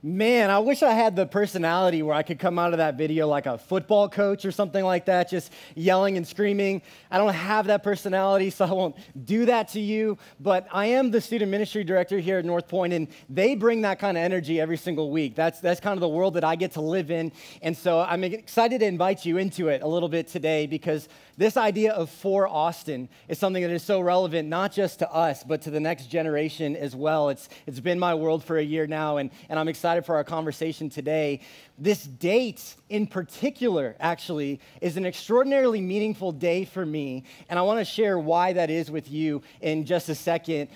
Man, I wish I had the personality where I could come out of that video like a football coach or something like that, just yelling and screaming. I don't have that personality, so I won't do that to you. But I am the student ministry director here at North Point, and they bring that kind of energy every single week. That's kind of the world that I get to live in. And so I'm excited to invite you into it a little bit today, because this idea of for Austin is something that is so relevant, not just to us, but to the next generation as well. It's been my world for a year now, and I'm excited for our conversation today. This date in particular, actually, is an extraordinarily meaningful day for me, and I want to share why that is with you in just a second.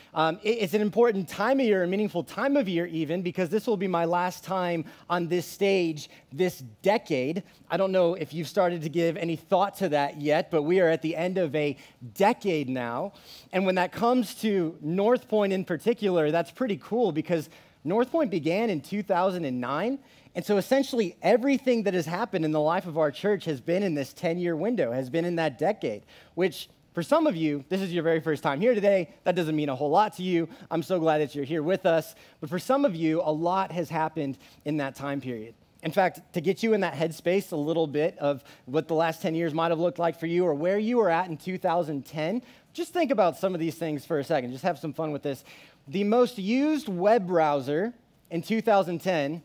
It's an important time of year, a meaningful time of year even, because this will be my last time on this stage this decade. I don't know if you've started to give any thought to that yet, but we are at the end of a decade now. And when that comes to North Point in particular, that's pretty cool, because North Point began in 2009. And so essentially everything that has happened in the life of our church has been in this 10-year window, has been in that decade, which for some of you, this is your very first time here today. That doesn't mean a whole lot to you. I'm so glad that you're here with us. But for some of you, a lot has happened in that time period. In fact, to get you in that headspace a little bit of what the last 10 years might have looked like for you, or where you were at in 2010, just think about some of these things for a second. Just have some fun with this. The most used web browser in 2010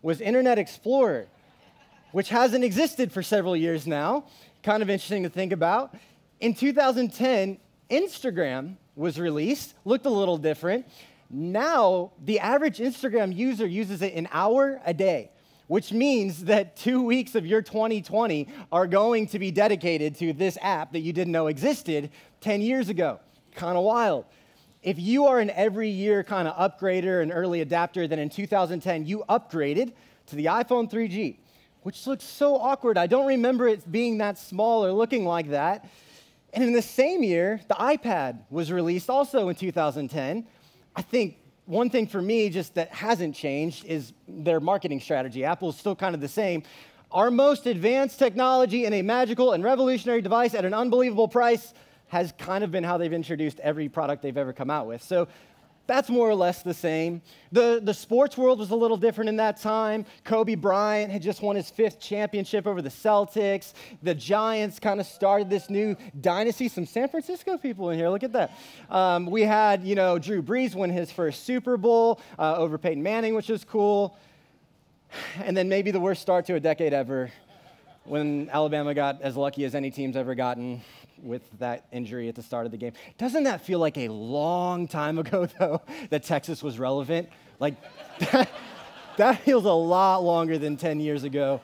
was Internet Explorer, which hasn't existed for several years now. Kind of interesting to think about. In 2010, Instagram was released, looked a little different. Now, the average Instagram user uses it an hour a day, which means that 2 weeks of your 2020 are going to be dedicated to this app that you didn't know existed 10 years ago. Kind of wild. If you are an every year kind of upgrader, an early adapter, then in 2010, you upgraded to the iPhone 3G, which looks so awkward. I don't remember it being that small or looking like that. And in the same year, the iPad was released also in 2010. I think one thing for me just that hasn't changed is their marketing strategy. Apple's still kind of the same. Our most advanced technology and a magical and revolutionary device at an unbelievable price has kind of been how they've introduced every product they've ever come out with. So that's more or less the same. The sports world was a little different in that time. Kobe Bryant had just won his 5th championship over the Celtics. The Giants kind of started this new dynasty. Some San Francisco people in here, look at that. We had, Drew Brees win his first Super Bowl over Peyton Manning, which was cool. And then maybe the worst start to a decade ever, when Alabama got as lucky as any team's ever gotten with that injury at the start of the game. Doesn't that feel like a long time ago, though, that Texas was relevant? Like, that feels a lot longer than 10 years ago.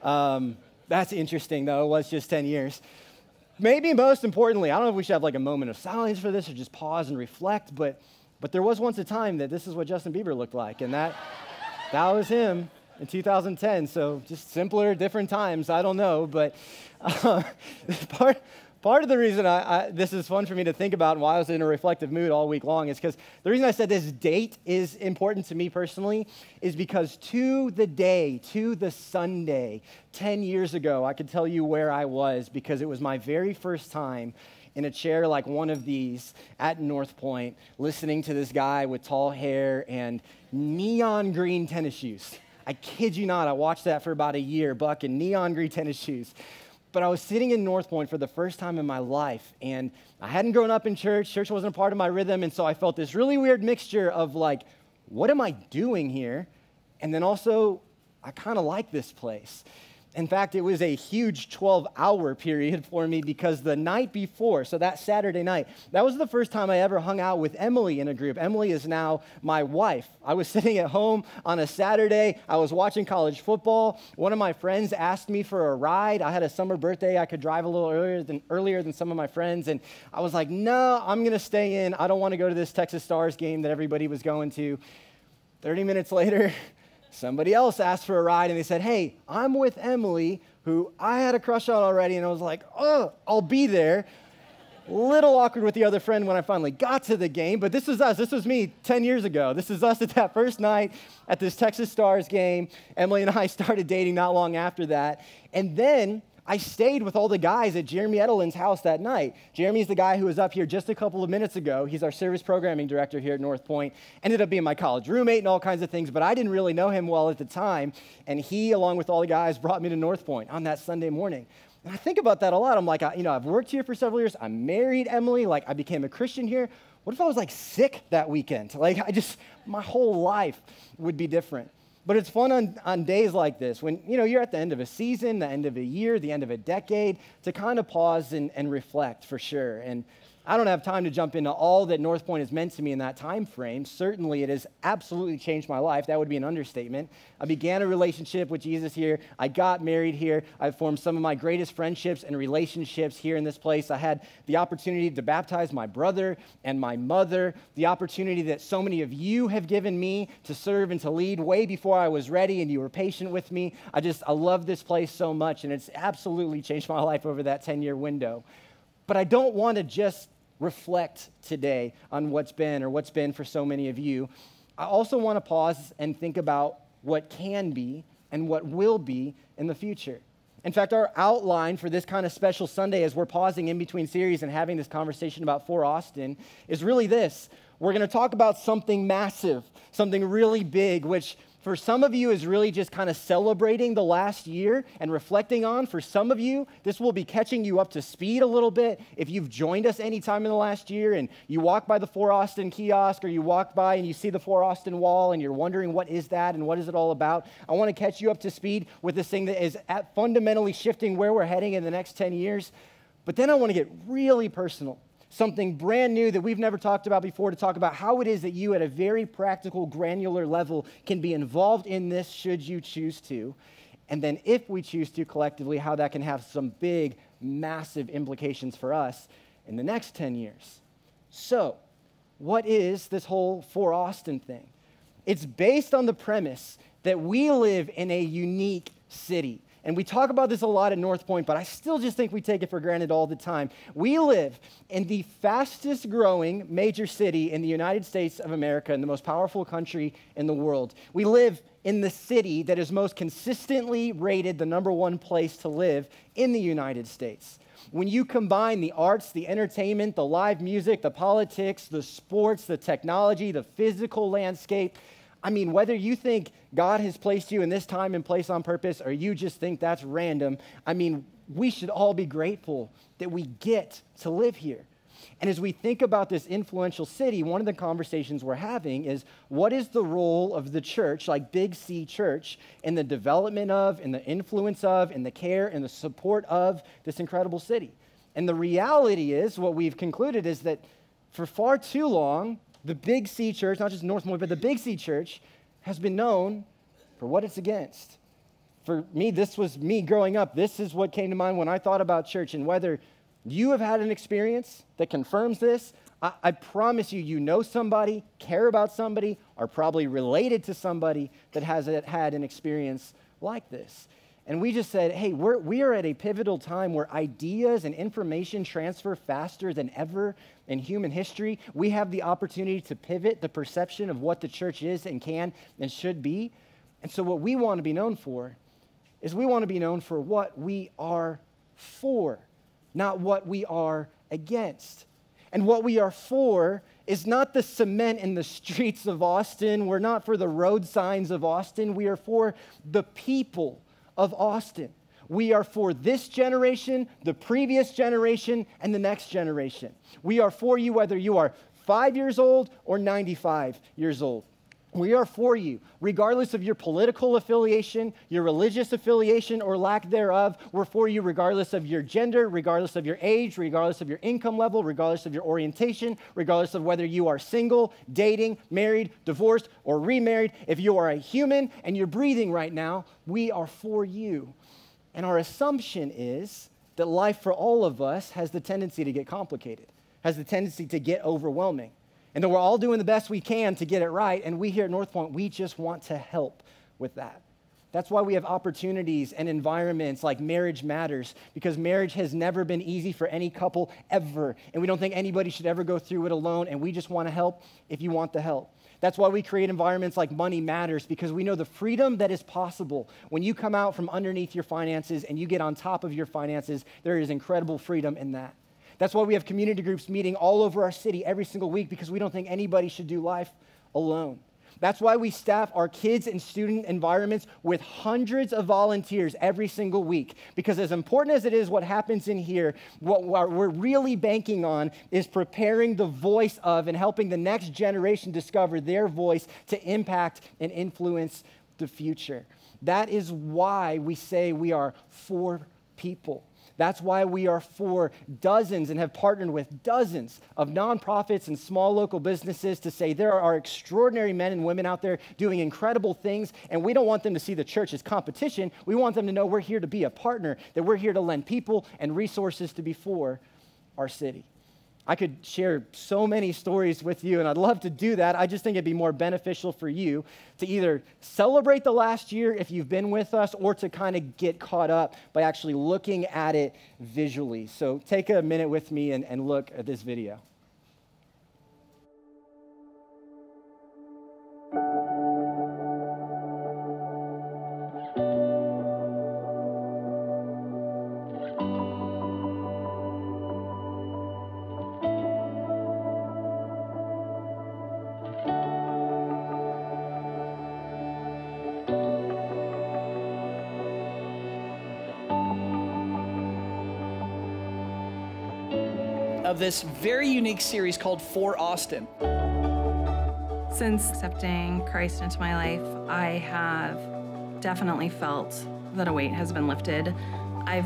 That's interesting, though. It was just 10 years. Maybe most importantly, I don't know if we should have like a moment of silence for this or just pause and reflect, but there was once a time that this is what Justin Bieber looked like, and that was him in 2010. So just simpler, different times. I don't know, but part of the reason this is fun for me to think about and why I was in a reflective mood all week long is because the reason I said this date is important to me personally is because to the day, to the Sunday, 10 years ago, I could tell you where I was because it was my very first time in a chair like one of these at North Point, listening to this guy with tall hair and neon green tennis shoes. I kid you not, I watched that for about a year, Buck in neon green tennis shoes. But I was sitting in North Point for the first time in my life, and I hadn't grown up in church. Church wasn't a part of my rhythm, and so I felt this really weird mixture of like, what am I doing here? And then also, I kind of like this place. In fact, it was a huge 12-hour period for me because the night before, so that Saturday night, that was the first time I ever hung out with Emily in a group. Emily is now my wife. I was sitting at home on a Saturday. I was watching college football. One of my friends asked me for a ride. I had a summer birthday. I could drive a little earlier than some of my friends, and I was like, no, I'm going to stay in. I don't want to go to this Texas Stars game that everybody was going to. 30 minutes later, somebody else asked for a ride, and they said, hey, I'm with Emily, who I had a crush on already, and I was like, oh, I'll be there. Little awkward with the other friend when I finally got to the game, but this was us. This was me 10 years ago. This is us at that first night at this Texas Stars game. Emily and I started dating not long after that, and then I stayed with all the guys at Jeremy Edelin's house that night. Jeremy's the guy who was up here just a couple of minutes ago. He's our service programming director here at North Point. Ended up being my college roommate and all kinds of things, but I didn't really know him well at the time. And he, along with all the guys, brought me to North Point on that Sunday morning. And I think about that a lot. I'm like, I've worked here for several years. I married Emily. Like, I became a Christian here. What if I was like sick that weekend? Like, my whole life would be different. But it's fun on days like this when, you're at the end of a season, the end of a year, the end of a decade, to kind of pause and reflect for sure. And I don't have time to jump into all that North Point has meant to me in that time frame. Certainly, it has absolutely changed my life. That would be an understatement. I began a relationship with Jesus here. I got married here. I formed some of my greatest friendships and relationships here in this place. I had the opportunity to baptize my brother and my mother, the opportunity that so many of you have given me to serve and to lead way before I was ready, and you were patient with me. I love this place so much, and it's absolutely changed my life over that 10-year window. But I don't want to just reflect today on what's been for so many of you. I also want to pause and think about what can be and what will be in the future. In fact, our outline for this kind of special Sunday, as we're pausing in between series and having this conversation about For Austin, is really this. We're going to talk about something massive, something really big, which for some of you is really just kind of celebrating the last year and reflecting on. For some of you, this will be catching you up to speed a little bit. If you've joined us anytime in the last year and you walk by the For Austin kiosk, or you walk by and you see the For Austin wall and you're wondering what is that and what is it all about, I want to catch you up to speed with this thing that is fundamentally shifting where we're heading in the next 10 years. But then I want to get really personal. Something brand new that we've never talked about before, to talk about how it is that you at a very practical, granular level can be involved in this should you choose to. And then if we choose to collectively, how that can have some big, massive implications for us in the next 10 years. So, what is this whole For Austin thing? It's based on the premise that we live in a unique city. And we talk about this a lot at North Point, but I still just think we take it for granted all the time. We live in the fastest growing major city in the United States of America, and the most powerful country in the world. We live in the city that is most consistently rated the #1 place to live in the United States. When you combine the arts, the entertainment, the live music, the politics, the sports, the technology, the physical landscape, whether you think God has placed you in this time and place on purpose, or you just think that's random, we should all be grateful that we get to live here. And as we think about this influential city, one of the conversations we're having is, what is the role of the church, like Big C Church, in the development of, in the influence of, in the care and the support of this incredible city? And the reality is, what we've concluded is that for far too long, the Big C Church, not just North Point, but the Big C Church, has been known for what it's against. For me, this was me growing up. This is what came to mind when I thought about church. And whether you have had an experience that confirms this, I promise you, you know somebody, care about somebody, are probably related to somebody that has had an experience like this. And we just said, hey, we are at a pivotal time where ideas and information transfer faster than ever in human history. We have the opportunity to pivot the perception of what the church is and can and should be. And so what we want to be known for is we want to be known for what we are for, not what we are against. And what we are for is not the cement in the streets of Austin. We're not for the road signs of Austin. We are for the people of Austin. We are for this generation, the previous generation, and the next generation. We are for you whether you are 5 years old or 95 years old. We are for you, regardless of your political affiliation, your religious affiliation, or lack thereof. We're for you regardless of your gender, regardless of your age, regardless of your income level, regardless of your orientation, regardless of whether you are single, dating, married, divorced, or remarried. If you are a human and you're breathing right now, we are for you. And our assumption is that life for all of us has the tendency to get complicated, has the tendency to get overwhelming. And that we're all doing the best we can to get it right. And we here at North Point, we just want to help with that. That's why we have opportunities and environments like Marriage Matters, because marriage has never been easy for any couple ever, and we don't think anybody should ever go through it alone, and we just want to help if you want the help. That's why we create environments like Money Matters, because we know the freedom that is possible when you come out from underneath your finances and you get on top of your finances. There is incredible freedom in that. That's why we have community groups meeting all over our city every single week, because we don't think anybody should do life alone. That's why we staff our kids and student environments with hundreds of volunteers every single week. Because as important as it is what happens in here, what we're really banking on is preparing the voice of and helping the next generation discover their voice to impact and influence the future. That is why we say we are for people. That's why we are for dozens and have partnered with dozens of nonprofits and small local businesses to say there are extraordinary men and women out there doing incredible things, and we don't want them to see the church as competition. We want them to know we're here to be a partner, that we're here to lend people and resources to be for our city. I could share so many stories with you, and I'd love to do that. I just think it'd be more beneficial for you to either celebrate the last year if you've been with us, or to kind of get caught up by actually looking at it visually. So take a minute with me and look at this video. Of this very unique series called For Austin. Since accepting Christ into my life, I have definitely felt that a weight has been lifted. I've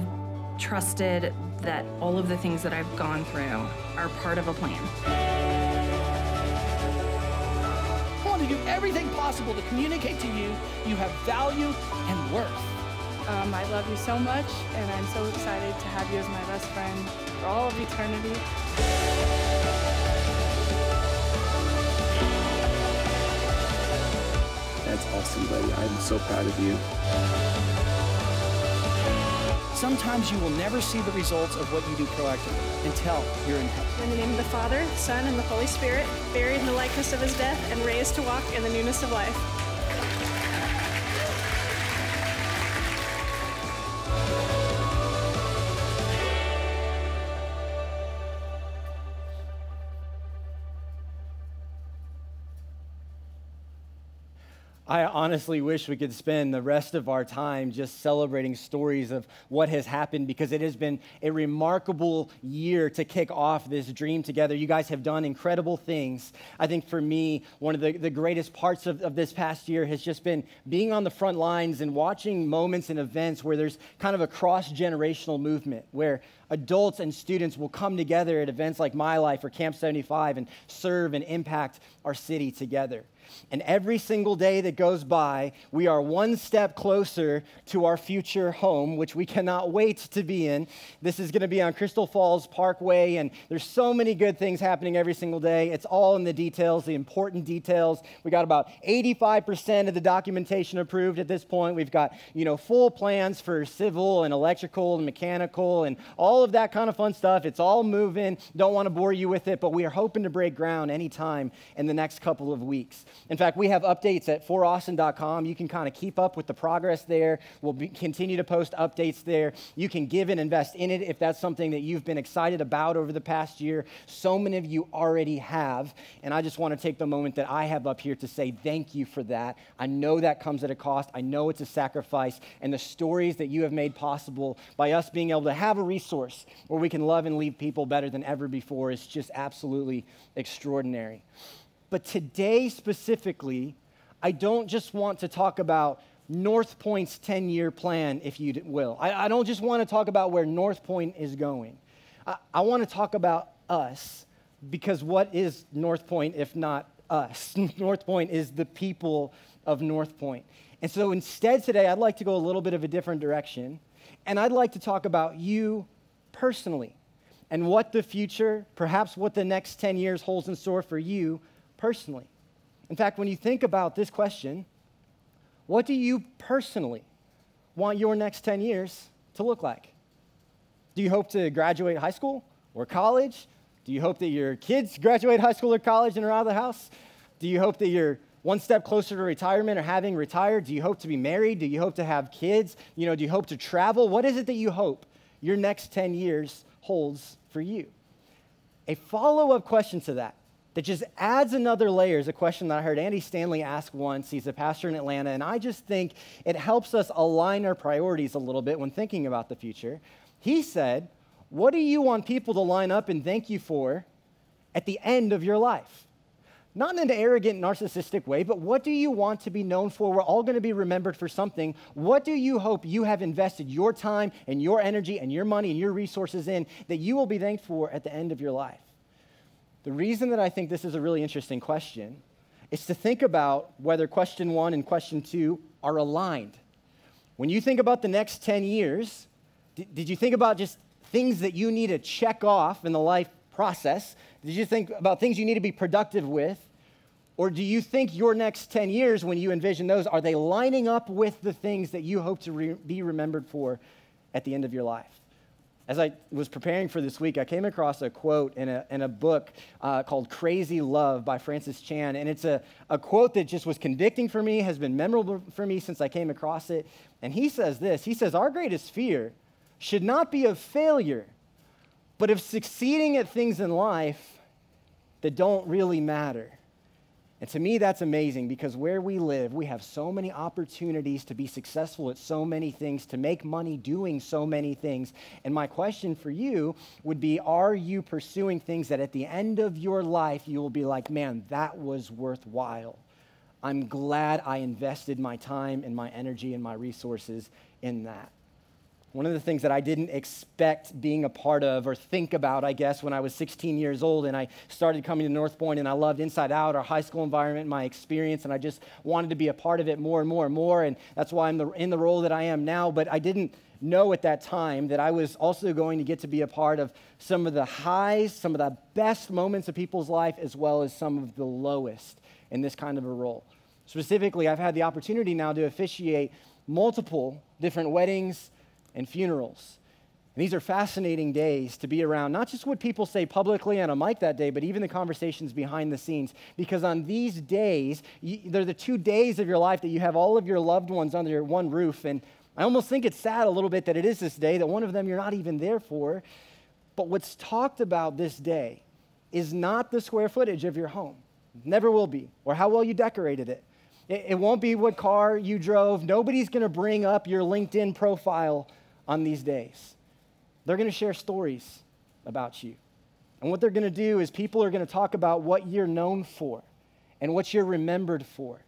trusted that all of the things that I've gone through are part of a plan. I want to do everything possible to communicate to you you have value and worth. I love you so much, and I'm so excited to have you as my best friend for all of eternity. That's awesome, buddy. I'm so proud of you. Sometimes you will never see the results of what you do proactively until you're in heaven. In the name of the Father, Son, and the Holy Spirit, buried in the likeness of his death and raised to walk in the newness of life. I honestly wish we could spend the rest of our time just celebrating stories of what has happened, because it has been a remarkable year to kick off this dream together. You guys have done incredible things. I think for me, one of the greatest parts of this past year has just been being on the front lines and watching moments and events where there's kind of a cross-generational movement, where adults and students will come together at events like My Life or Camp 75 and serve and impact our city together. And every single day that goes by, we are one step closer to our future home, which we cannot wait to be in. This is going to be on Crystal Falls Parkway, and there's so many good things happening every single day. It's all in the details, the important details. We got about 85% of the documentation approved at this point. We've got, full plans for civil and electrical and mechanical and all of that kind of fun stuff. It's all moving. Don't want to bore you with it, but we are hoping to break ground anytime in the next couple of weeks. In fact, we have updates at foraustin.com. You can kind of keep up with the progress there. We'll continue to post updates there. You can give and invest in it if that's something that you've been excited about over the past year. So many of you already have, and I just want to take the moment that I have up here to say thank you for that. I know that comes at a cost. I know it's a sacrifice, and the stories that you have made possible by us being able to have a resource where we can love and lead people better than ever before is just absolutely extraordinary. But today specifically, I don't just want to talk about North Point's 10-year plan, if you will. I don't just want to talk about where North Point is going. I want to talk about us, because what is North Point if not us? North Point is the people of North Point. And so instead today, I'd like to go a little bit of a different direction, and I'd like to talk about you personally and what the future, perhaps what the next 10 years holds in store for you personally. In fact, when you think about this question, What do you personally want your next 10 years to look like? Do you hope to graduate high school or college? Do you hope that your kids graduate high school or college and are out of the house? Do you hope that you're one step closer to retirement or having retired? Do you hope to be married? Do you hope to have kids? Do you hope to travel? What is it that you hope your next 10 years holds for you? A follow-up question to that just adds another layer is a question that I heard Andy Stanley ask once. He's a pastor in Atlanta, and I just think it helps us align our priorities a little bit when thinking about the future. He said, what do you want people to line up and thank you for at the end of your life? Not in an arrogant, narcissistic way, but what do you want to be known for? We're all going to be remembered for something. What do you hope you have invested your time and your energy and your money and your resources in that you will be thanked for at the end of your life? The reason that I think this is a really interesting question is to think about whether question 1 and question 2 are aligned. When you think about the next 10 years, did you think about just things that you need to check off in the life process? Did you think about things you need to be productive with? Or do you think your next 10 years, when you envision those, are they lining up with the things that you hope to be remembered for at the end of your life? As I was preparing for this week, I came across a quote in a book called Crazy Love by Francis Chan, and it's a quote that just was convicting for me, has been memorable for me since I came across it. And he says this, he says, our greatest fear should not be of failure, but of succeeding at things in life that don't really matter. And to me, that's amazing because where we live, we have so many opportunities to be successful at so many things, to make money doing so many things. And my question for you would be, are you pursuing things that at the end of your life, you will be like, man, that was worthwhile. I'm glad I invested my time and my energy and my resources in that. One of the things that I didn't expect being a part of or think about, I guess, when I was 16 years old and I started coming to North Point and I loved Inside Out, our high school environment, my experience, and I just wanted to be a part of it more and more and more, and that's why I'm in the role that I am now. But I didn't know at that time that I was also going to get to be a part of some of the highs, some of the best moments of people's life, as well as some of the lowest in this kind of a role. Specifically, I've had the opportunity now to officiate multiple different weddings and funerals. And these are fascinating days to be around, not just what people say publicly on a mic that day, but even the conversations behind the scenes. Because on these days, they're the 2 days of your life that you have all of your loved ones under one roof. And I almost think it's sad a little bit that it is this day, that one of them you're not even there for. But what's talked about this day is not the square footage of your home. Never will be, or how well you decorated it. It won't be what car you drove. Nobody's going to bring up your LinkedIn profile on these days. They're going to share stories about you. And what they're going to do is people are going to talk about what you're known for and what you're remembered for.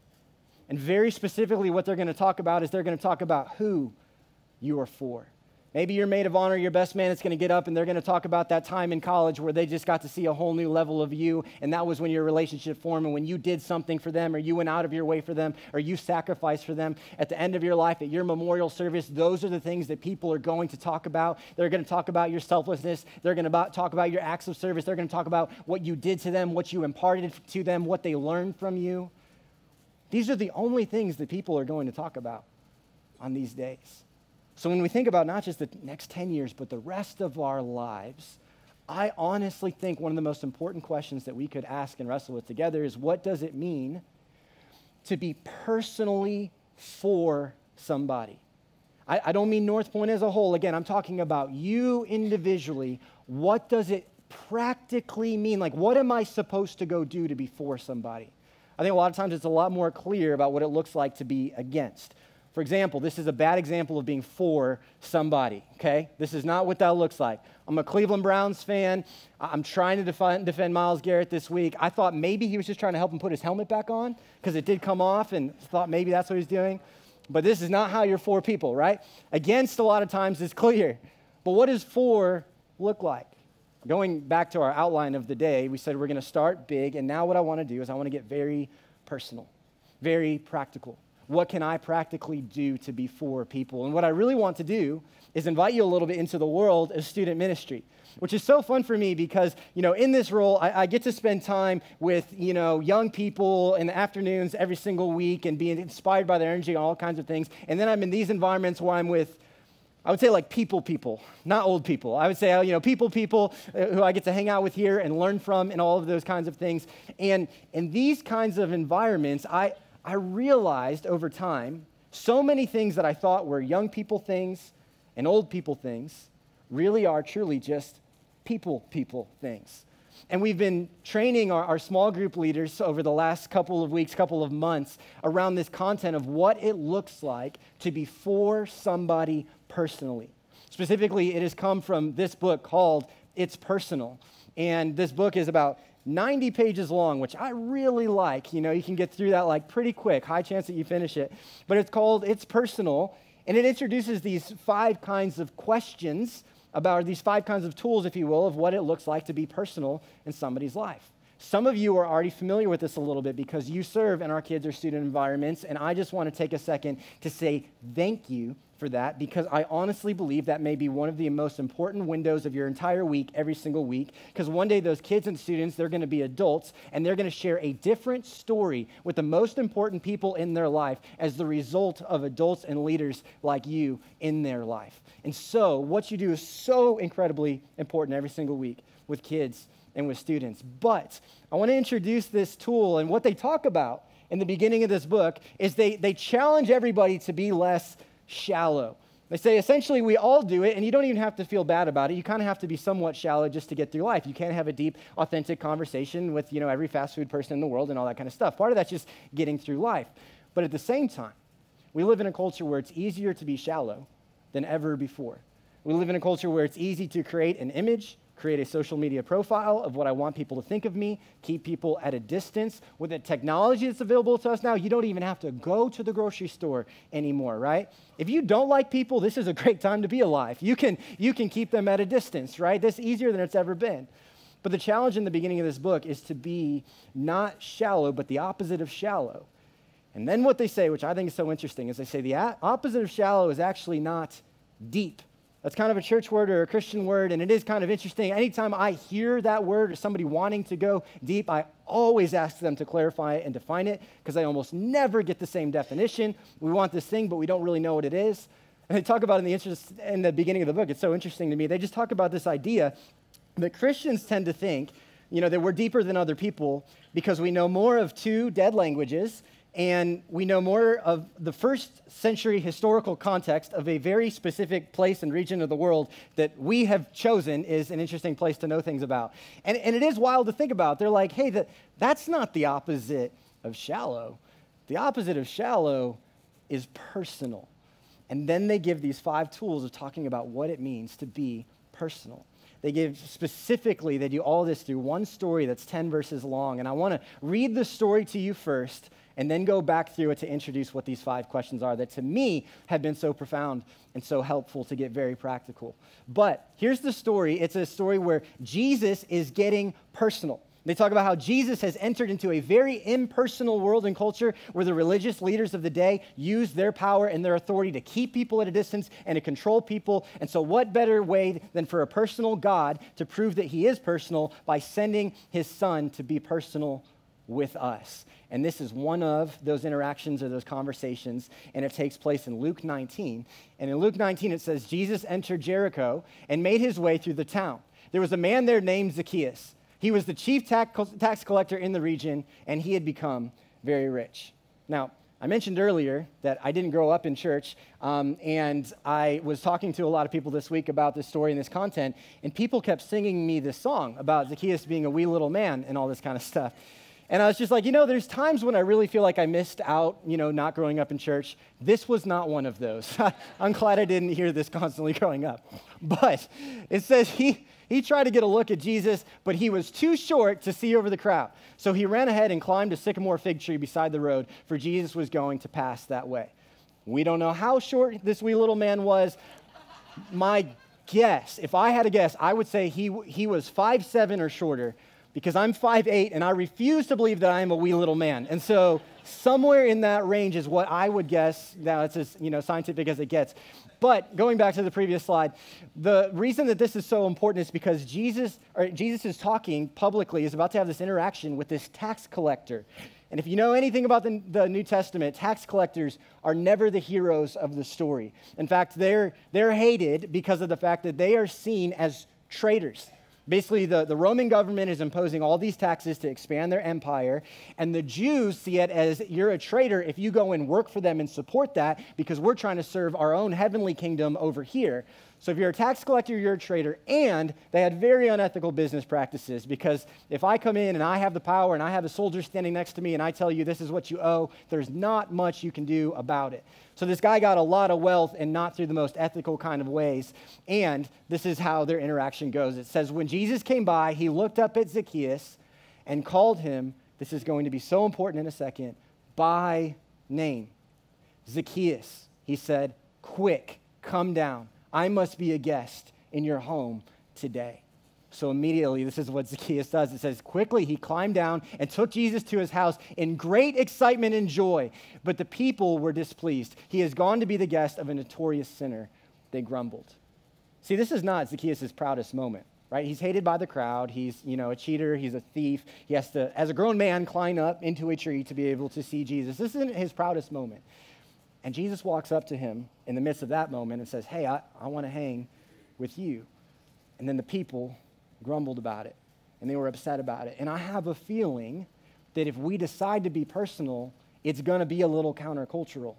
And very specifically, what they're going to talk about is they're going to talk about who you are for. Maybe your maid of honor, your best man, is going to get up and they're going to talk about that time in college where they just got to see a whole new level of you, and that was when your relationship formed and when you did something for them or you went out of your way for them or you sacrificed for them. At the end of your life, at your memorial service, those are the things that people are going to talk about. They're going to talk about your selflessness. They're going to talk about your acts of service. They're going to talk about what you did to them, what you imparted to them, what they learned from you. These are the only things that people are going to talk about on these days. So when we think about not just the next 10 years, but the rest of our lives, I honestly think one of the most important questions that we could ask and wrestle with together is, what does it mean to be personally for somebody? I don't mean North Point as a whole. Again, I'm talking about you individually. What does it practically mean? Like, what am I supposed to go do to be for somebody? I think a lot of times it's a lot more clear about what it looks like to be against. For example, this is a bad example of being for somebody, okay? This is not what that looks like. I'm a Cleveland Browns fan. I'm trying to defend Myles Garrett this week. I thought maybe he was just trying to help him put his helmet back on because it did come off, and thought maybe that's what he's doing. But this is not how you're for people, right? Against a lot of times is clear. But what does for look like? Going back to our outline of the day, we said we're going to start big, and now what I want to do is I want to get very personal, very practical. what can I practically do to be for people? And what I really want to do is invite you a little bit into the world of student ministry, which is so fun for me because, in this role, I get to spend time with, young people in the afternoons every single week and being inspired by their energy and all kinds of things. And then I'm in these environments where I'm with, I would say like people, not old people. I would say, people who I get to hang out with here and learn from and all of those kinds of things. And in these kinds of environments, I realized over time, so many things that I thought were young people things and old people things really are truly just people things. And we've been training our small group leaders over the last couple of weeks, couple of months around this content of what it looks like to be for somebody personally. Specifically, it has come from this book called It's Personal. And this book is about 90 pages long, which I really like. You can get through that like pretty quick, high chance that you finish it. But it's called It's Personal, and it introduces these 5 kinds of questions about these 5 kinds of tools, if you will, of what it looks like to be personal in somebody's life. Some of you are already familiar with this a little bit because you serve in our kids or student environments, and I just want to take a second to say thank you for that because I honestly believe that may be one of the most important windows of your entire week, every single week, because one day those kids and students, they're going to be adults, and they're going to share a different story with the most important people in their life as the result of adults and leaders like you in their life. And so what you do is so incredibly important every single week with kids and with students. But I want to introduce this tool, and what they talk about in the beginning of this book is they challenge everybody to be less shallow. They say essentially we all do it, and you don't even have to feel bad about it. You kind of have to be somewhat shallow just to get through life. You can't have a deep, authentic conversation with every fast food person in the world and all that kind of stuff. Part of that's just getting through life. But at the same time, we live in a culture where it's easier to be shallow than ever before. We live in a culture where it's easy to create an image, create a social media profile of what I want people to think of me, keep people at a distance. With the technology that's available to us now, you don't even have to go to the grocery store anymore, right? If you don't like people, this is a great time to be alive. You can keep them at a distance, right? That's easier than it's ever been. But the challenge in the beginning of this book is to be not shallow, but the opposite of shallow. And then what they say, which I think is so interesting, is they say the opposite of shallow is actually not deep. That's kind of a church word or a Christian word, and it is kind of interesting. Anytime I hear that word or somebody wanting to go deep, I always ask them to clarify it and define it because I almost never get the same definition. We want this thing, but we don't really know what it is. And they talk about in the beginning of the book, it's so interesting to me. They just talk about this idea that Christians tend to think, that we're deeper than other people because we know more of 2 dead languages, and we know more of the first century historical context of a very specific place and region of the world that we have chosen is an interesting place to know things about. And it is wild to think about. They're like, hey, that's not the opposite of shallow. The opposite of shallow is personal. And then they give these 5 tools of talking about what it means to be personal. They do all this through one story that's 10 verses long. And I want to read the story to you first and then go back through it to introduce what these 5 questions are that to me have been so profound and so helpful to get very practical. But here's the story. It's a story where Jesus is getting personal. They talk about how Jesus has entered into a very impersonal world and culture where the religious leaders of the day use their power and their authority to keep people at a distance and to control people. And so what better way than for a personal God to prove that he is personal by sending his son to be personal with us? And this is one of those interactions or those conversations, and it takes place in Luke 19. And in Luke 19, it says, Jesus entered Jericho and made his way through the town. There was a man there named Zacchaeus. He was the chief tax collector in the region, and he had become very rich. Now, I mentioned earlier that I didn't grow up in church, and I was talking to a lot of people this week about this story and this content, and people kept singing me this song about Zacchaeus being a wee little man and all this kind of stuff. And I was just like, there's times when I really feel like I missed out, not growing up in church. This was not one of those. I'm glad I didn't hear this constantly growing up. But it says he tried to get a look at Jesus, but he was too short to see over the crowd. So he ran ahead and climbed a sycamore fig tree beside the road, for Jesus was going to pass that way. We don't know how short this wee little man was. My guess, if I had a guess, I would say he was 5'7" or shorter. because I'm 5'8", and I refuse to believe that I am a wee little man. And so somewhere in that range is what I would guess. Now, it's as scientific as it gets. But going back to the previous slide, the reason that this is so important is because Jesus is talking publicly, is about to have this interaction with this tax collector. And if you know anything about the New Testament, tax collectors are never the heroes of the story. In fact, they're hated because of the fact that they are seen as traitors. Basically, the Roman government is imposing all these taxes to expand their empire, and the Jews see it as you're a traitor if you go and work for them and support that because we're trying to serve our own heavenly kingdom over here. So if you're a tax collector, you're a traitor, and they had very unethical business practices because if I come in and I have the power and I have a soldier standing next to me and I tell you this is what you owe, there's not much you can do about it. So this guy got a lot of wealth and not through the most ethical kind of ways, and this is how their interaction goes. It says, when Jesus came by, he looked up at Zacchaeus and called him, this is going to be so important in a second, by name. Zacchaeus, he said, quick, come down. I must be a guest in your home today. So immediately, this is what Zacchaeus does. It says, quickly he climbed down and took Jesus to his house in great excitement and joy. But the people were displeased. He has gone to be the guest of a notorious sinner, they grumbled. See, this is not Zacchaeus' proudest moment, right? He's hated by the crowd. He's, a cheater. He's a thief. He has to, as a grown man, climb up into a tree to be able to see Jesus. This isn't his proudest moment. And Jesus walks up to him in the midst of that moment and says, hey, I want to hang with you. And then the people grumbled about it, and they were upset about it. And I have a feeling that if we decide to be personal, it's going to be a little countercultural.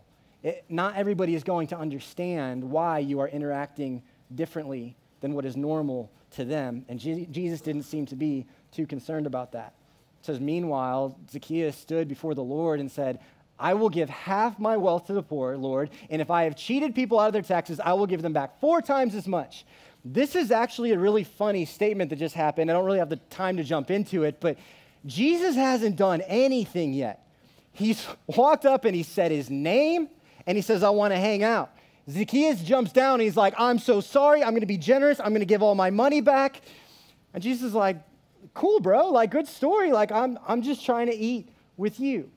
Not everybody is going to understand why you are interacting differently than what is normal to them. And Jesus didn't seem to be too concerned about that. It says, meanwhile, Zacchaeus stood before the Lord and said, I will give half my wealth to the poor, Lord, and if I have cheated people out of their taxes, I will give them back 4 times as much. This is actually a really funny statement that just happened. I don't really have the time to jump into it, but Jesus hasn't done anything yet. He's walked up and he said his name, and he says, I want to hang out. Zacchaeus jumps down and he's like, I'm so sorry. I'm going to be generous. I'm going to give all my money back. And Jesus is like, cool, bro. Like, good story. Like, I'm just trying to eat with you.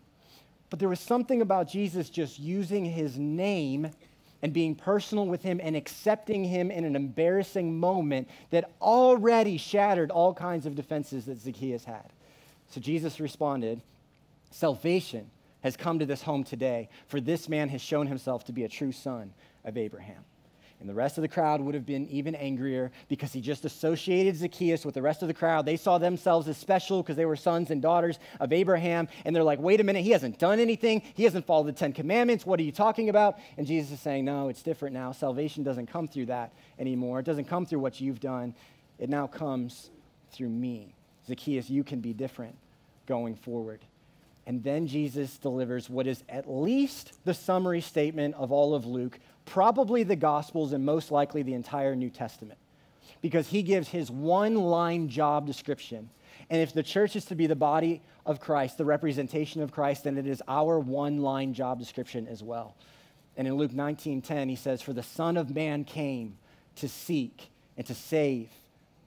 But there was something about Jesus just using his name and being personal with him and accepting him in an embarrassing moment that already shattered all kinds of defenses that Zacchaeus had. So Jesus responded, salvation has come to this home today, for this man has shown himself to be a true son of Abraham. And the rest of the crowd would have been even angrier because he just associated Zacchaeus with the rest of the crowd. They saw themselves as special because they were sons and daughters of Abraham. And they're like, wait a minute, he hasn't done anything. He hasn't followed the 10 Commandments. What are you talking about? And Jesus is saying, no, it's different now. Salvation doesn't come through that anymore. It doesn't come through what you've done. It now comes through me. Zacchaeus, you can be different going forward. And then Jesus delivers what is at least the summary statement of all of Luke, probably the Gospels, and most likely the entire New Testament, because he gives his one-line job description. And if the church is to be the body of Christ, the representation of Christ, then it is our one-line job description as well. And in Luke 19:10, he says, for the Son of Man came to seek and to save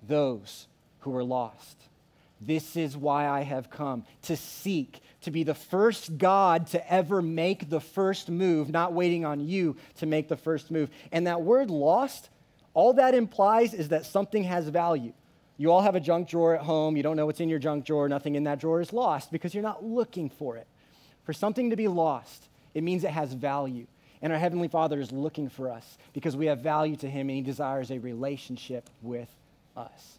those who were lost. This is why I have come, to seek, to be the first God to ever make the first move, not waiting on you to make the first move. And that word lost, all that implies is that something has value. You all have a junk drawer at home. You don't know what's in your junk drawer. Nothing in that drawer is lost because you're not looking for it. For something to be lost, it means it has value. And our Heavenly Father is looking for us because we have value to him and he desires a relationship with us.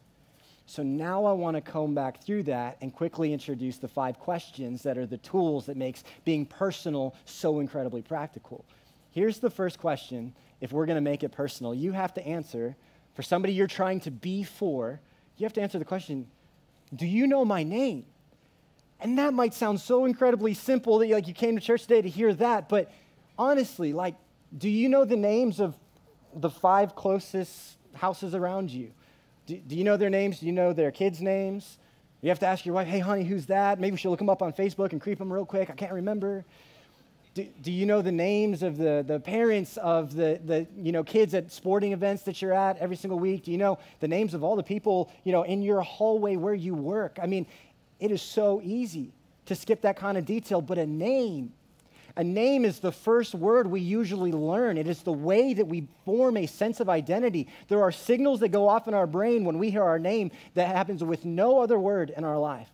So now I want to comb back through that and quickly introduce the 5 questions that are the tools that makes being personal so incredibly practical. Here's the first question. If we're going to make it personal, you have to answer, for somebody you're trying to be for, you have to answer the question, do you know my name? And that might sound so incredibly simple that you came to church today to hear that, but honestly, do you know the names of the 5 closest houses around you? Do you know their names? Do you know their kids' names? You have to ask your wife, hey, honey, who's that? Maybe we should look them up on Facebook and creep them real quick. I can't remember. Do you know the names of the parents of the kids at sporting events that you're at every single week? Do you know the names of all the people, in your hallway where you work? I mean, it is so easy to skip that kind of detail, but a name is the first word we usually learn. It is the way that we form a sense of identity. There are signals that go off in our brain when we hear our name that happens with no other word in our life.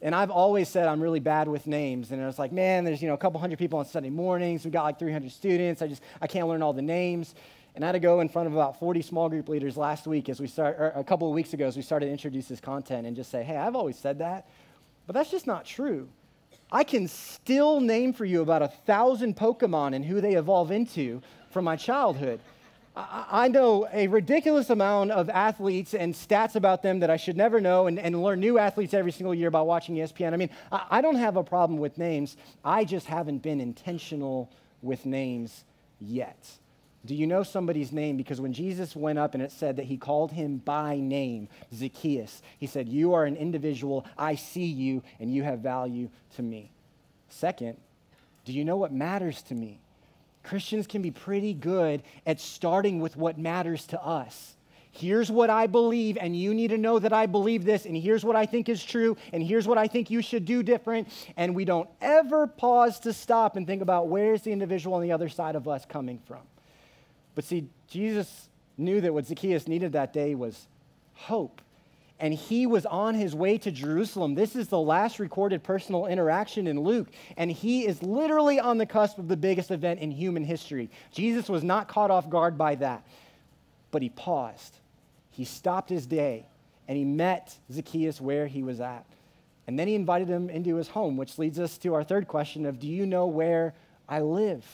And I've always said I'm really bad with names. And I was like, man, there's, a couple hundred people on Sunday mornings. We've got like 300 students. I can't learn all the names. And I had to go in front of about 40 small group leaders last week or a couple of weeks ago as we started to introduce this content and just say, hey, I've always said that, but that's just not true. I can still name for you about 1,000 Pokemon and who they evolve into from my childhood. I know a ridiculous amount of athletes and stats about them that I should never know and learn new athletes every single year by watching ESPN. I mean, I don't have a problem with names. I just haven't been intentional with names yet. Do you know somebody's name? Because when Jesus went up and it said that he called him by name, Zacchaeus, he said, you are an individual. I see you and you have value to me. Second, do you know what matters to me? Christians can be pretty good at starting with what matters to us. Here's what I believe, and you need to know that I believe this, and here's what I think is true, and here's what I think you should do different, and we don't ever pause to stop and think about where's the individual on the other side of us coming from. But see, Jesus knew that what Zacchaeus needed that day was hope. And he was on his way to Jerusalem. This is the last recorded personal interaction in Luke. And he is literally on the cusp of the biggest event in human history. Jesus was not caught off guard by that. But he paused. He stopped his day. And he met Zacchaeus where he was at. And then he invited him into his home, which leads us to our third question of, do you know where I live?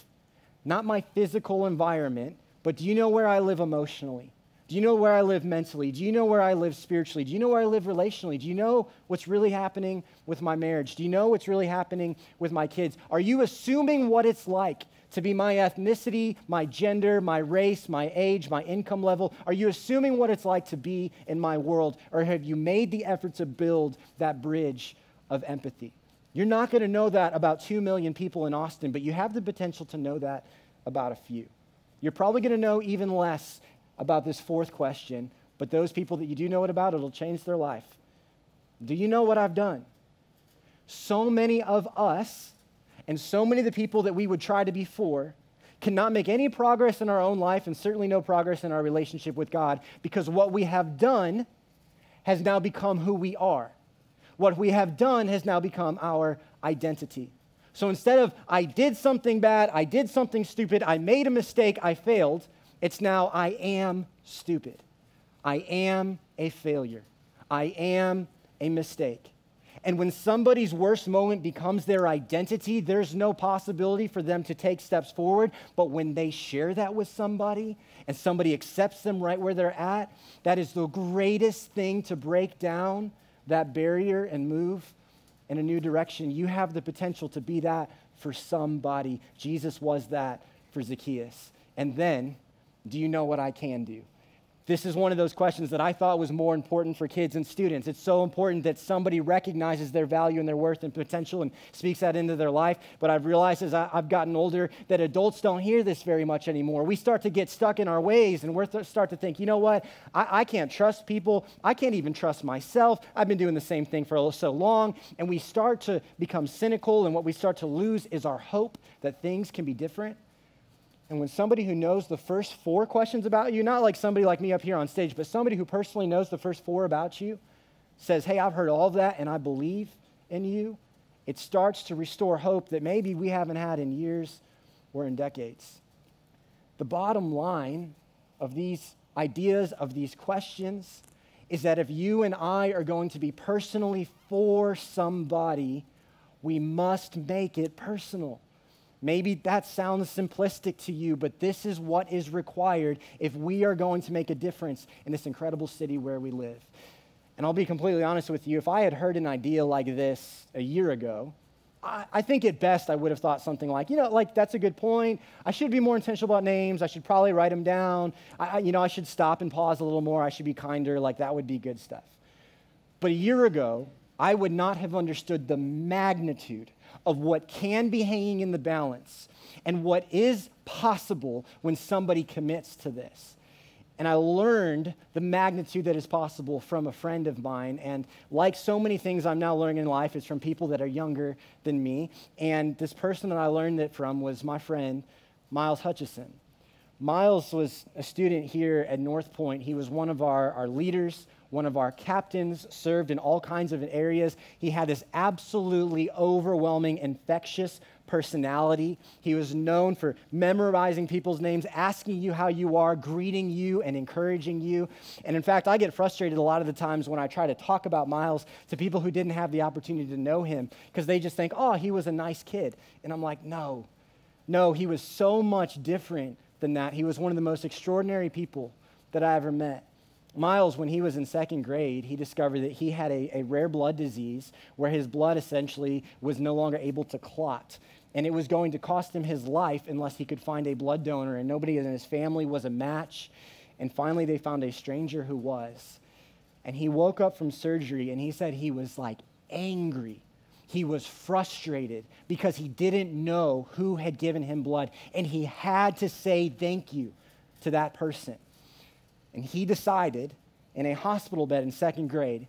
Not my physical environment, but do you know where I live emotionally? Do you know where I live mentally? Do you know where I live spiritually? Do you know where I live relationally? Do you know what's really happening with my marriage? Do you know what's really happening with my kids? Are you assuming what it's like to be my ethnicity, my gender, my race, my age, my income level? Are you assuming what it's like to be in my world? Or have you made the effort to build that bridge of empathy? You're not going to know that about 2 million people in Austin, but you have the potential to know that about a few. You're probably going to know even less about this fourth question, but those people that you do know it about, it'll change their life. Do you know what I've done? So many of us and so many of the people that we would try to be for cannot make any progress in our own life and certainly no progress in our relationship with God because what we have done has now become who we are. What we have done has now become our identity. So instead of I did something bad, I did something stupid, I made a mistake, I failed, it's now I am stupid. I am a failure. I am a mistake. And when somebody's worst moment becomes their identity, there's no possibility for them to take steps forward. But when they share that with somebody and somebody accepts them right where they're at, that is the greatest thing to break down that barrier and move in a new direction. You have the potential to be that for somebody. Jesus was that for Zacchaeus. And then, do you know what I can do? This is one of those questions that I thought was more important for kids and students. It's so important that somebody recognizes their value and their worth and potential and speaks that into their life. But I've realized as I've gotten older that adults don't hear this very much anymore. We start to get stuck in our ways and we start to think, you know what? I can't trust people. I can't even trust myself. I've been doing the same thing for so long. And we start to become cynical, and what we start to lose is our hope that things can be different. And when somebody who knows the first 4 questions about you, not like somebody like me up here on stage, but somebody who personally knows the first 4 about you, says, hey, I've heard all of that and I believe in you, it starts to restore hope that maybe we haven't had in years or in decades. The bottom line of these ideas, of these questions, is that if you and I are going to be personally for somebody, we must make it personal. Maybe that sounds simplistic to you, but this is what is required if we are going to make a difference in this incredible city where we live. And I'll be completely honest with you, if I had heard an idea like this a year ago, I think at best I would have thought something like, that's a good point. I should be more intentional about names. I should probably write them down. I should stop and pause a little more. I should be kinder. That would be good stuff. But a year ago, I would not have understood the magnitude of what can be hanging in the balance and what is possible when somebody commits to this. And I learned the magnitude that is possible from a friend of mine. And like so many things I'm now learning in life, it's from people that are younger than me. And this person that I learned it from was my friend, Miles Hutchison. Miles was a student here at North Point. He was one of our leaders, one of our captains, served in all kinds of areas. He had this absolutely overwhelming, infectious personality. He was known for memorizing people's names, asking you how you are, greeting you, and encouraging you. And in fact, I get frustrated a lot of the times when I try to talk about Miles to people who didn't have the opportunity to know him, because they just think, oh, he was a nice kid. And I'm like, no, he was so much different than that. He was one of the most extraordinary people that I ever met. Miles, when he was in second grade, he discovered that he had a rare blood disease where his blood essentially was no longer able to clot. And it was going to cost him his life unless he could find a blood donor, and nobody in his family was a match. And finally, they found a stranger who was. And he woke up from surgery, and he said he was like angry. He was frustrated because he didn't know who had given him blood, and he had to say thank you to that person. And he decided in a hospital bed in second grade,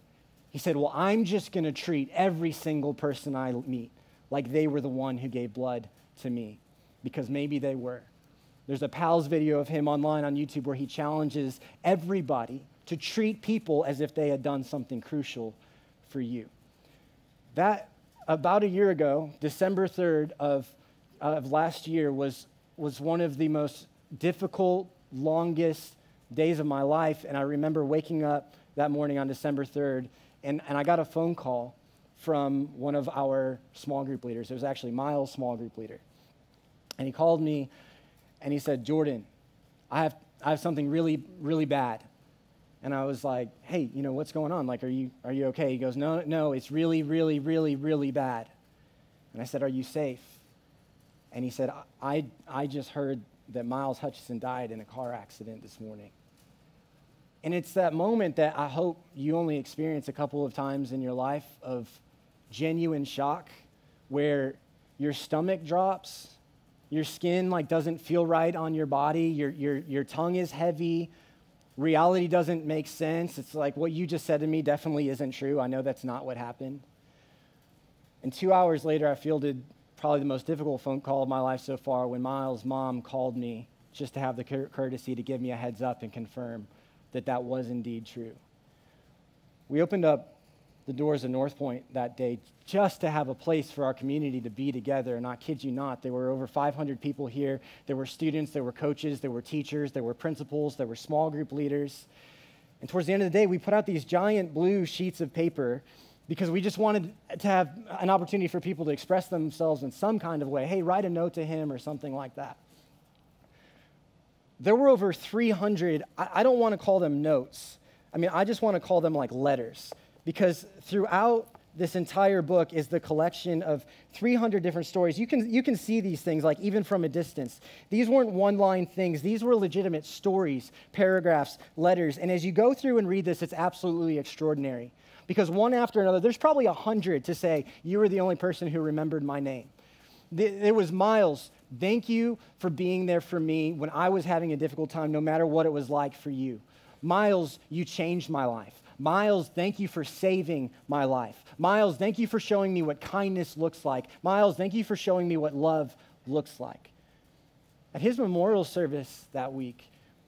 he said, well, I'm just going to treat every single person I meet like they were the one who gave blood to me, because maybe they were. There's a PALS video of him online on YouTube where he challenges everybody to treat people as if they had done something crucial for you. That, about a year ago, December 3rd of last year, was one of the most difficult, longest days of my life. And I remember waking up that morning on December 3rd, and I got a phone call from one of our small group leaders. It was actually Miles' small group leader. And he called me, and he said, Jordan, I have something really, really bad. And I was like, hey, what's going on? Like, are you okay? He goes, no, it's really, really, really, really bad. And I said, are you safe? And he said, I just heard that Miles Hutchison died in a car accident this morning. And it's that moment that I hope you only experience a couple of times in your life of genuine shock, where your stomach drops, your skin doesn't feel right on your body, your tongue is heavy, reality doesn't make sense. It's like, what you just said to me definitely isn't true. I know that's not what happened. And 2 hours later, I fielded probably the most difficult phone call of my life so far when Miles' mom called me just to have the courtesy to give me a heads up and confirm that was indeed true. We opened up the doors of North Point that day just to have a place for our community to be together. And I kid you not, there were over 500 people here. There were students, there were coaches, there were teachers, there were principals, there were small group leaders. And towards the end of the day, we put out these giant blue sheets of paper because we just wanted to have an opportunity for people to express themselves in some kind of way. Hey, write a note to him or something like that. There were over 300, I don't want to call them notes. I just want to call them like letters, because throughout this entire book is the collection of 300 different stories. You can see these things like even from a distance. These weren't one-line things. These were legitimate stories, paragraphs, letters. And as you go through and read this, it's absolutely extraordinary, because one after another, there's probably 100 to say, you were the only person who remembered my name. It was Miles, thank you for being there for me when I was having a difficult time, no matter what it was like for you. Miles, you changed my life. Miles, thank you for saving my life. Miles, thank you for showing me what kindness looks like. Miles, thank you for showing me what love looks like. At his memorial service that week,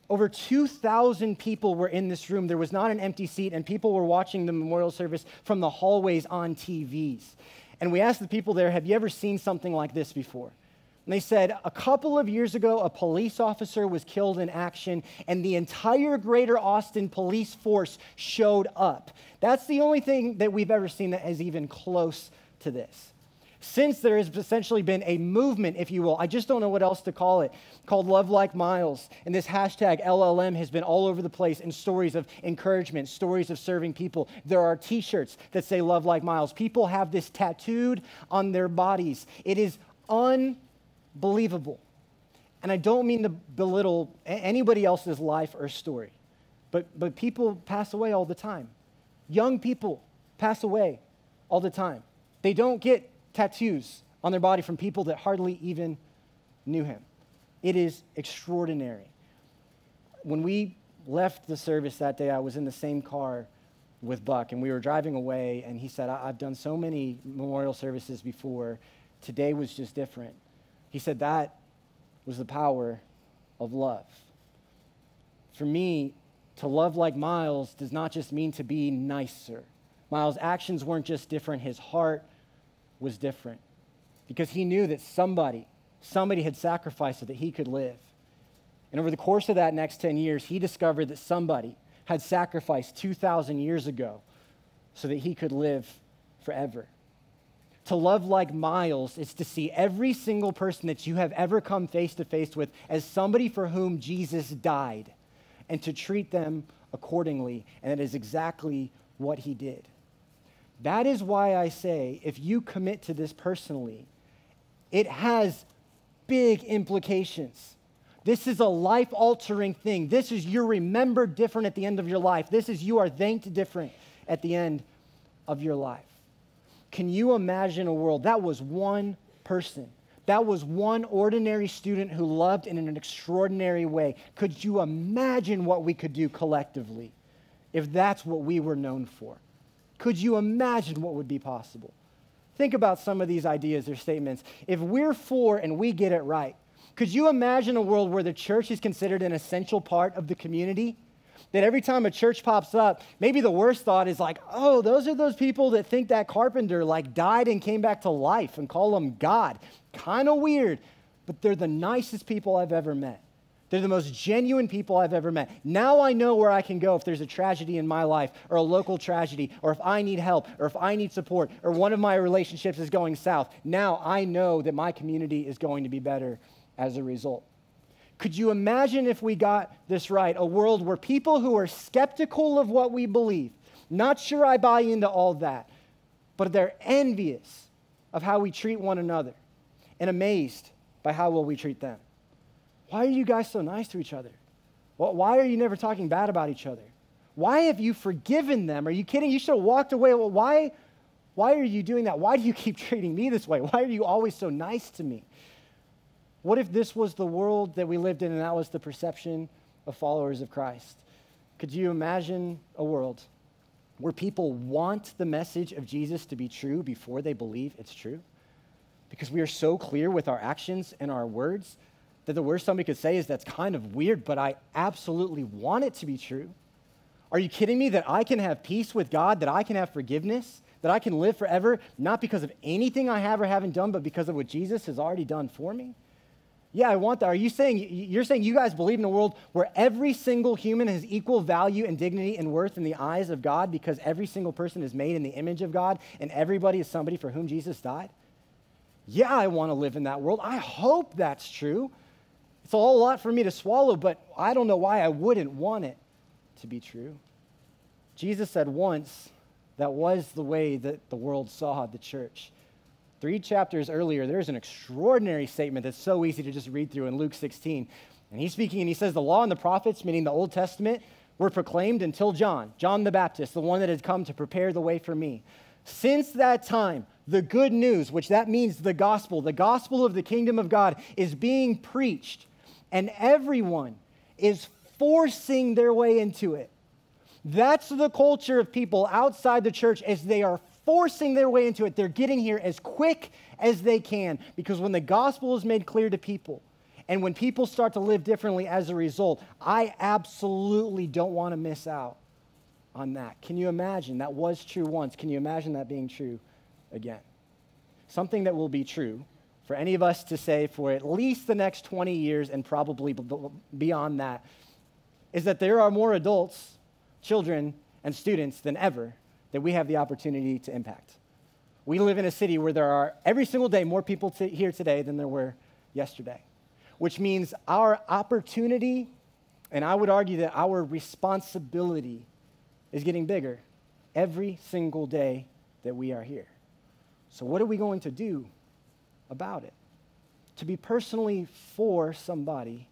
over 2,000 people were in this room. There was not an empty seat, and people were watching the memorial service from the hallways on TVs. And we asked the people there, have you ever seen something like this before? And they said, a couple of years ago, a police officer was killed in action, and the entire Greater Austin police force showed up. That's the only thing that we've ever seen that is even close to this. Since there has essentially been a movement, if you will, I just don't know what else to call it, called Love Like Miles. And this hashtag LLM has been all over the place in stories of encouragement, stories of serving people. There are t-shirts that say Love Like Miles. People have this tattooed on their bodies. It is unbelievable. And I don't mean to belittle anybody else's life or story, but people pass away all the time. Young people pass away all the time. They don't get tattoos on their body from people that hardly even knew him. It is extraordinary. When we left the service that day, I was in the same car with Buck, and we were driving away, and he said, I've done so many memorial services before. Today was just different. He said that was the power of love. For me, to love like Miles does not just mean to be nicer. Miles' actions weren't just different, his heart was different. Because he knew that somebody had sacrificed so that he could live. And over the course of that next 10 years, he discovered that somebody had sacrificed 2,000 years ago so that he could live forever. To love like Miles is to see every single person that you have ever come face to face with as somebody for whom Jesus died, and to treat them accordingly. And that is exactly what he did. That is why I say, if you commit to this personally, it has big implications. This is a life-altering thing. This is you're remembered different at the end of your life. This is you are thanked different at the end of your life. Can you imagine a world? That was one person. That was one ordinary student who loved in an extraordinary way. Could you imagine what we could do collectively if that's what we were known for? Could you imagine what would be possible? Think about some of these ideas or statements. If we're for and we get it right, could you imagine a world where the church is considered an essential part of the community? That every time a church pops up, maybe the worst thought is like, oh, those are those people that think that carpenter like died and came back to life and call him God. Kind of weird, but they're the nicest people I've ever met. They're the most genuine people I've ever met. Now I know where I can go if there's a tragedy in my life, or a local tragedy, or if I need help, or if I need support, or one of my relationships is going south. Now I know that my community is going to be better as a result. Could you imagine if we got this right, a world where people who are skeptical of what we believe, not sure I buy into all that, but they're envious of how we treat one another and amazed by how well we treat them? Why are you guys so nice to each other? Why are you never talking bad about each other? Why have you forgiven them? Are you kidding? You should have walked away. Well, why are you doing that? Why do you keep treating me this way? Why are you always so nice to me? What if this was the world that we lived in and that was the perception of followers of Christ? Could you imagine a world where people want the message of Jesus to be true before they believe it's true? Because we are so clear with our actions and our words that the worst somebody could say is, that's kind of weird, but I absolutely want it to be true. Are you kidding me that I can have peace with God, that I can have forgiveness, that I can live forever, not because of anything I have or haven't done, but because of what Jesus has already done for me? Yeah, I want that. You're saying you guys believe in a world where every single human has equal value and dignity and worth in the eyes of God because every single person is made in the image of God and everybody is somebody for whom Jesus died? Yeah, I want to live in that world. I hope that's true. It's a whole lot for me to swallow, but I don't know why I wouldn't want it to be true. Jesus said once that was the way that the world saw the church. 3 chapters earlier, there's an extraordinary statement that's so easy to just read through in Luke 16. And he's speaking and he says, the law and the prophets, meaning the Old Testament, were proclaimed until John the Baptist, the one that had come to prepare the way for me. Since that time, the good news, which that means the gospel of the kingdom of God, is being preached, and everyone is forcing their way into it. That's the culture of people outside the church, as they are forcing their way into it. They're getting here as quick as they can, because when the gospel is made clear to people, and when people start to live differently as a result, I absolutely don't want to miss out on that. Can you imagine? That was true once. Can you imagine that being true again? Something that will be true for any of us to say for at least the next 20 years and probably beyond that is that there are more adults, children, and students than ever that we have the opportunity to impact. We live in a city where there are every single day more people here today than there were yesterday, which means our opportunity, and I would argue that our responsibility, is getting bigger every single day that we are here. So what are we going to do about it? To be personally for somebody,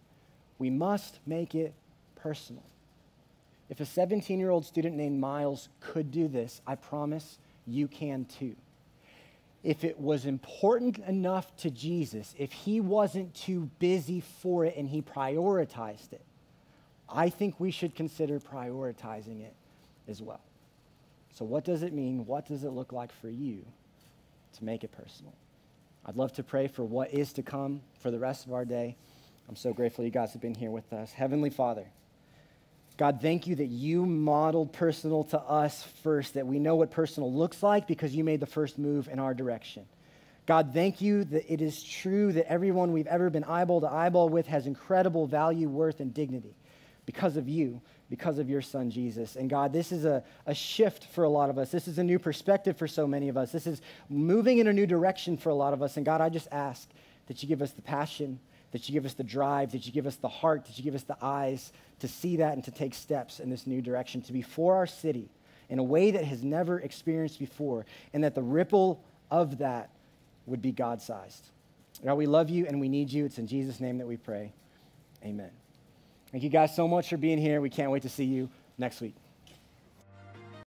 we must make it personal. If a 17-year-old student named Miles could do this, I promise you can too. if it was important enough to Jesus, if he wasn't too busy for it and he prioritized it, I think we should consider prioritizing it as well. So what does it mean? What does it look like for you to make it personal? I'd love to pray for what is to come for the rest of our day. I'm so grateful you guys have been here with us. Heavenly Father, God, thank you that you modeled personal to us first, that we know what personal looks like because you made the first move in our direction. God, thank you that it is true that everyone we've ever been eyeball to eyeball with has incredible value, worth, and dignity because of you, because of your son, Jesus. And God, this is a shift for a lot of us. This is a new perspective for so many of us. This is moving in a new direction for a lot of us. And God, I just ask that you give us the passion, that you give us the drive, that you give us the heart, that you give us the eyes to see that and to take steps in this new direction, to be for our city in a way that has never experienced before, and that the ripple of that would be God-sized. God, we love you and we need you. It's in Jesus' name that we pray. Amen. Thank you guys so much for being here. We can't wait to see you next week.